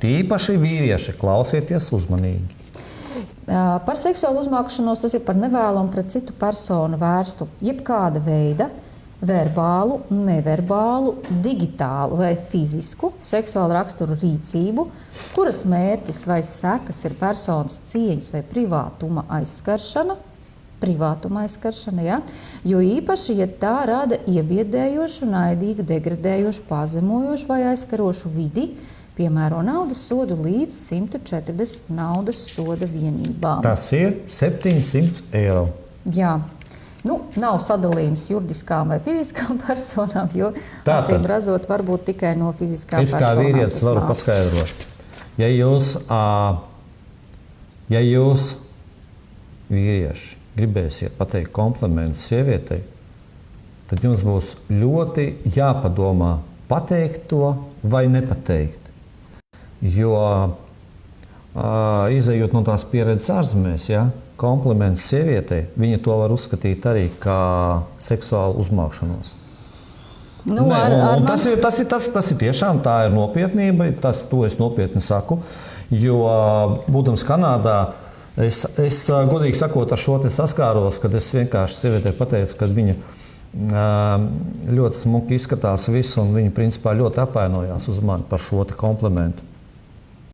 Tīpaši vīrieši, klausieties uzmanīgi. Par seksuālu uzmākšanos tas ir par nevēlamu pret citu personu vērstu jebkāda veida verbālu, neverbālu, digitālu vai fizisku seksuālu raksturu rīcību, kuras mērķis vai sekas ir personas cieņas vai privātuma aizskaršana, ja? Jo īpaši, ja tā rada iebiedējošu, naidīgu, degradējošu, pazemojošu vai aizskarošu vidi, piemēro naudas sodu līdz 140 naudas soda vienībām. Tas ir 700 eiro. Jā. Nav sadalījums juridiskām vai fiziskām personām, jo acīm redzot varbūt tikai no fiziskām personām. Es kā vīrietis varu paskaidrot. Ja jūs vīrieši gribēsiet pateikt komplimentu sievietei, tad jums būs ļoti jāpadomā pateikt to vai nepateikt. Jo izejot no tās pieredzes ārzemēs, kompliments sievietei, viņa to var uzskatīt arī kā seksuālu uzmākšanos. Tas ir tiešām, tā ir nopietnība, to es nopietni saku, jo būdams Kanādā, es godīgi sakot ar šo te saskāros, kad es vienkārši sievietei pateicu, ka viņa ļoti smuki izskatās visu, un viņa principā ļoti apvainojās uz mani par šo te komplimentu.